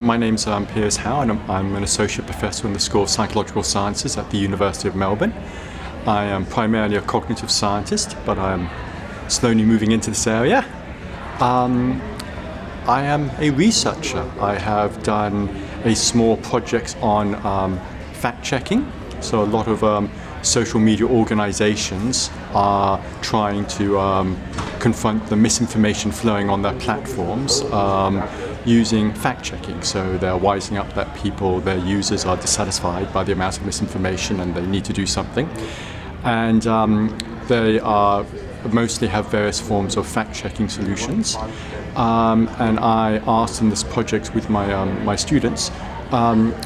My name's Piers Howe, and I'm an associate professor in the School of Psychological Sciences at the University of Melbourne. I am primarily a cognitive scientist, but I'm slowly moving into this area. I am a researcher. I have done a small project on fact-checking. So a lot of social media organizations are trying to confront the misinformation flowing on their platforms using fact-checking. So they're wising up that their users are dissatisfied by the amount of misinformation and they need to do something. And they mostly have various forms of fact-checking solutions. And I asked in this project with my students,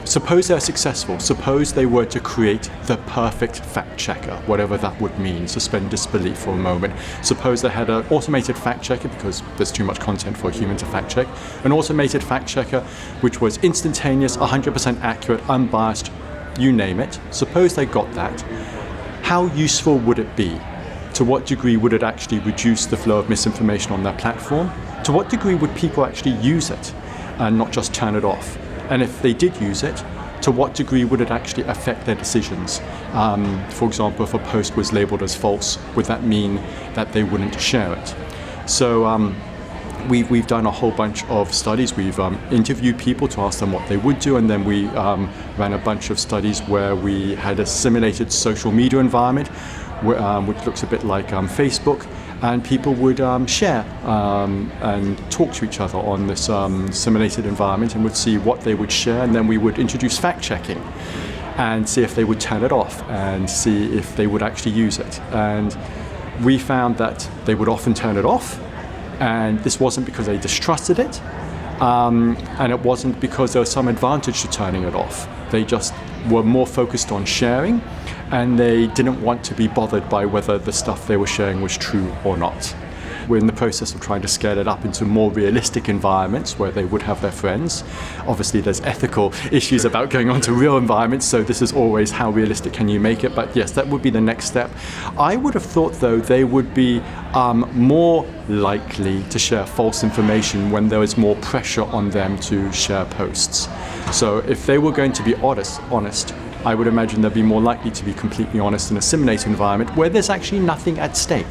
suppose they're successful, suppose they were to create the perfect fact checker, whatever that would mean, suspend disbelief for a moment. Suppose they had an automated fact checker, because there's too much content for a human to fact check, an automated fact checker which was instantaneous, 100% accurate, unbiased, you name it. Suppose they got that. How useful would it be? To what degree would it actually reduce the flow of misinformation on their platform? To what degree would people actually use it and not just turn it off? And if they did use it, to what degree would it actually affect their decisions? For example, if a post was labeled as false, would that mean that they wouldn't share it? So we've done a whole bunch of studies. We've interviewed people to ask them what they would do, and then we ran a bunch of studies where we had a simulated social media environment, which looks a bit like Facebook, and people would share and talk to each other on this simulated environment and would see what they would share, and then we would introduce fact-checking and see if they would turn it off and see if they would actually use it. And we found that they would often turn it off, and this wasn't because they distrusted it, and it wasn't because there was some advantage to turning it off. They just were more focused on sharing, and they didn't want to be bothered by whether the stuff they were sharing was true or not. We're in the process of trying to scale it up into more realistic environments where they would have their friends. Obviously there's ethical issues about going on to real environments, so this is always how realistic can you make it, but yes, that would be the next step. I would have thought though they would be more likely to share false information when there is more pressure on them to share posts. So if they were going to be honest, I would imagine they'd be more likely to be completely honest in a simulated environment where there's actually nothing at stake.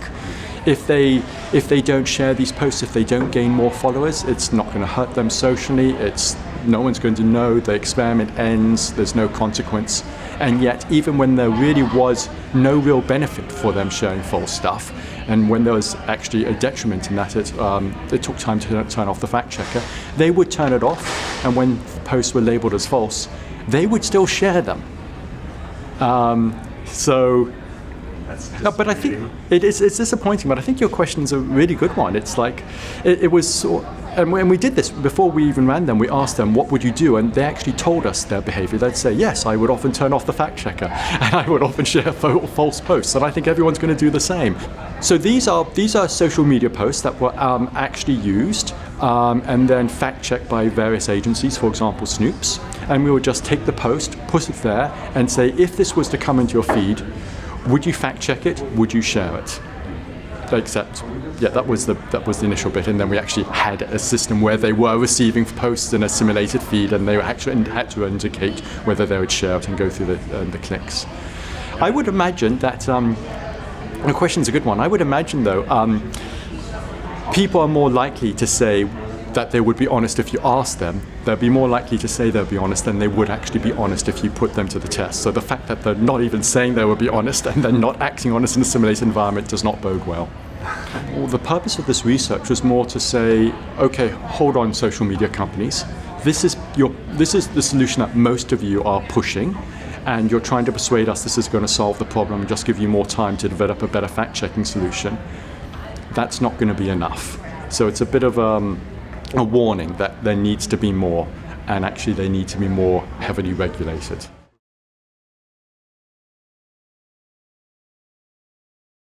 If they don't share these posts, if they don't gain more followers, it's not going to hurt them socially. No one's going to know. The experiment ends. There's no consequence. And yet, even when there really was no real benefit for them sharing false stuff, and when there was actually a detriment in that it took time to turn off the fact checker, they would turn it off. And when posts were labeled as false, they would still share them. But I think it's disappointing, but I think your question's a really good one. It's like, it was, and when we did this, before we even ran them, we asked them, what would you do? And they actually told us their behavior. They'd say, yes, I would often turn off the fact checker, and I would often share false posts, and I think everyone's going to do the same. So these are social media posts that were actually used and then fact-checked by various agencies, for example, Snoops. And we would just take the post, put it there, and say, if this was to come into your feed, would you fact check it? Would you share it? Except, yeah, that was the initial bit, and then we actually had a system where they were receiving posts in a simulated feed, and they actually had to indicate whether they would share it and go through the clicks. I would imagine that the question's a good one. I would imagine though, people are more likely to say that they would be honest if you asked them. They'll be more likely to say they'll be honest than they would actually be honest if you put them to the test. So the fact that they're not even saying they will be honest and they're not acting honest in a simulated environment does not bode well. Well, the purpose of this research was more to say, okay, hold on, social media companies. This is the solution that most of you are pushing, and you're trying to persuade us this is going to solve the problem and just give you more time to develop a better fact-checking solution. That's not going to be enough. So it's a bit of a warning that there needs to be more, and actually they need to be more heavily regulated.